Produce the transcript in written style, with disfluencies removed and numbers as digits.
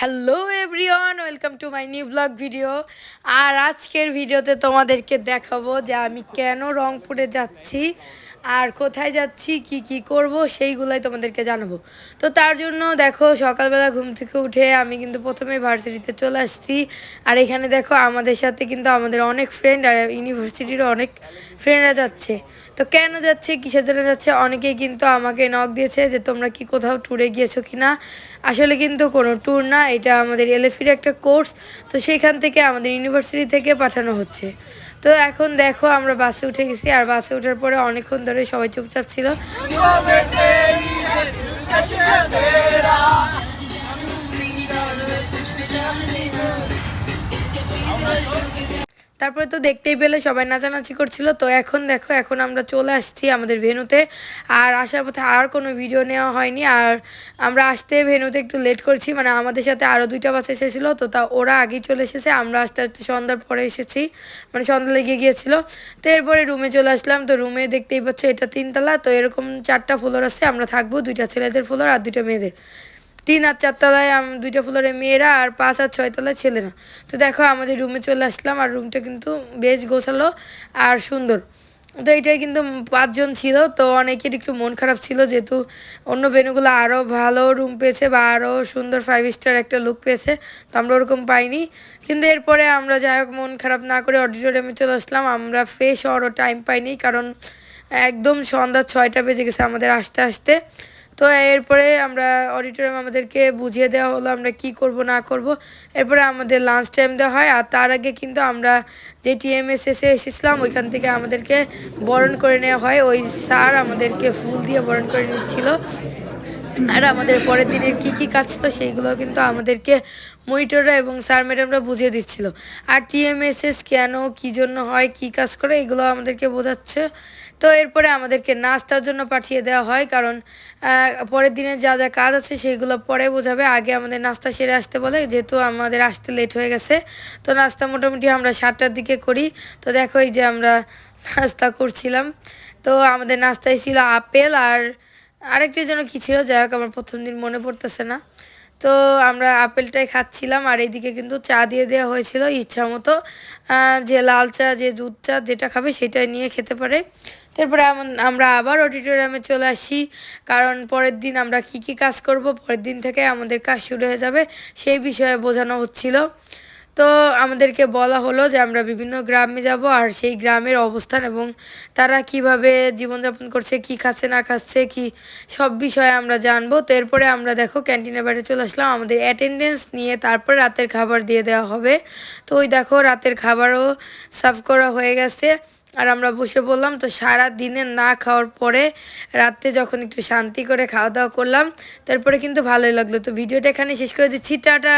Hello everyone, welcome to my new blog video. আর আজকের ভিডিওতে তোমাদেরকে দেখাবো যে আমি কেন রংপুরে যাচ্ছি আর কোথায় যাচ্ছি, কি কি করব সেইগুলাই তোমাদেরকে জানাবো। তো তার জন্য দেখো, সকালবেলা ঘুম থেকে উঠে আমি কিন্তু প্রথমে ভার্সিটিতে চলে আসছি। আর এখানে দেখো আমাদের সাথে কিন্তু আমাদের অনেক ফ্রেন্ড আর ইউনিভার্সিটিরও অনেক ফ্রেন্ডরা যাচ্ছে। তো কেন যাচ্ছে, কিসের জন্য যাচ্ছে, অনেকেই কিন্তু আমাকে নক দিয়েছে যে তোমরা কি কোথাও ট্যুরে গিয়েছো কি না। আসলে কিন্তু কোনো ট্যুর না, এটা আমাদের এলএফির একটা কোর্স। তো সেইখান থেকে আমাদের ইউনিভার্সিটি থেকে পাঠানো হচ্ছে। তো এখন দেখো আমরা বাসে উঠে গেছি, আর বাসে ওঠার পরে অনেকক্ষণ ধরে সবাই চুপচাপ ছিল। তারপরে তো দেখতেই পেলে সবাই নাচানাচি করছিল। তো এখন দেখো, এখন আমরা চলে আসছি আমাদের ভেন্যুতে। আর আসার পথে আর কোনো ভিডিও নেওয়া হয়নি। আর আমরা আসতে ভেন্যুতে একটু লেট করছি, মানে আমাদের সাথে আরও দুইটা বাস এসেছিলো। তো তা ওরা আগেই চলে এসেছে, আমরা আস্তে আস্তে সন্ধ্যার পরে এসেছি, মানে সন্ধ্যা লেগে গিয়েছিলো। তো এরপরে রুমে চলে আসলাম। তো রুমে দেখতেই পাচ্ছ এটা 3 তলা। তো এরকম 4টা ফ্লোর আছে, আমরা থাকবো 2টা ছেলেদের ফ্লোর আর 2টা মেয়েদের। 3 আর 4 তলায় 2টা ফ্লোরে মেয়েরা, আর 5 আর 6 তলায় ছেলেরা। তো দেখো আমাদের রুমে চলে আসলাম, আর রুমটা কিন্তু বেশ গোছালো আর সুন্দর। তো এইটাই কিন্তু 5 জন ছিল। তো অনেকের একটু মন খারাপ ছিল, যেহেতু অন্য ভেন্যুগুলো আরও ভালো রুম পেয়েছে বা আরও সুন্দর 5 স্টার একটা লুক পেয়েছে। তো আমরা ওরকম পাইনি। কিন্তু এরপরে আমরা যাই হোক মন খারাপ না করে অডিটোরিয়ামে চলে আসলাম। আমরা ফ্রেশ হওয়ারও টাইম পাইনি, কারণ একদম সন্ধ্যা 6টা বেজে গেছে আমাদের আসতে আসতে। তো এরপরে আমরা অডিটোরিয়াম আমাদেরকে বুঝিয়ে দেওয়া হলো আমরা কি করব না করব। এরপরে আমাদের লাঞ্চ টাইম দেওয়া হয়। আর তার আগে কিন্তু আমরা যে টিএমএসএসে এসেছিলাম ওইখান থেকে আমাদেরকে বরণ করে নেওয়া হয়। ওই স্যার আমাদেরকে ফুল দিয়ে বরণ করে নিচ্ছিল। আর আমাদের পরের দিনের কি কি কাজ ছিল সেইগুলো কিন্তু আমাদেরকে মনিটররা এবং স্যার ম্যাডামরা বুঝিয়ে দিচ্ছিল। আর টিএমএসএস কেন, কী জন্য হয়, কি কাজ করে, এগুলো আমাদেরকে বোঝাচ্ছে। তো এরপরে আমাদেরকে নাস্তার জন্য পাঠিয়ে দেওয়া হয়, কারণ পরের দিনে যা যা কাজ আছে সেইগুলো পরে বোঝাবে, আগে আমাদের নাস্তা সেরে আসতে বলে, যেহেতু আমাদের আসতে লেট হয়ে গেছে। তো নাস্তা মোটামুটি আমরা 7টার দিকে করি। তো দেখো এই যে আমরা নাস্তা করছিলাম। তো আমাদের নাস্তায় ছিল আপেল আর আরেকটা যেন কী ছিল, যাই হোক আমার প্রথম দিন মনে পড়তেছে না। তো আমরা আপেলটাই খাচ্ছিলাম, আর এইদিকে কিন্তু চা দিয়ে দেওয়া হয়েছিল ইচ্ছা মতো। যে লাল চা, যে দুধ চা যেটা খাবে সেটাই নিয়ে খেতে পারে। তারপরে আমরা আবার অডিটোরিয়ামে চলে আসি, কারণ পরের দিন আমরা কি কি কাজ করব, পরের দিন থেকে আমাদের কাজ শুরু হয়ে যাবে সেই বিষয়ে বোঝানো হচ্ছিল। তো আমাদেরকে বলা হলো যে আমরা বিভিন্ন গ্রামে যাব, আর সেই গ্রামের অবস্থান এবং তারা কিভাবে জীবনযাপন করছে, কি খাচ্ছে না খাচ্ছে, কি সব বিষয়ে আমরা জানবো। তো এরপরে আমরা দেখো ক্যান্টিনের বাইরে চলে আসলাম, আমাদের অ্যাটেন্ডেন্স নিয়ে তারপর রাতের খাবার দিয়ে দেওয়া হবে। তো ওই দেখো রাতের খাবারও সার্ভ করা হয়ে গেছে, আর আমরা বসে পড়লাম। তো সারা দিনে না খাওয়ার পরে রাতে যখন একটু শান্তি করে খাওয়া দাওয়া করলাম, তারপরে কিন্তু ভালোই লাগলো। তো ভিডিওটা এখানে শেষ করে দিচ্ছি, টাটা।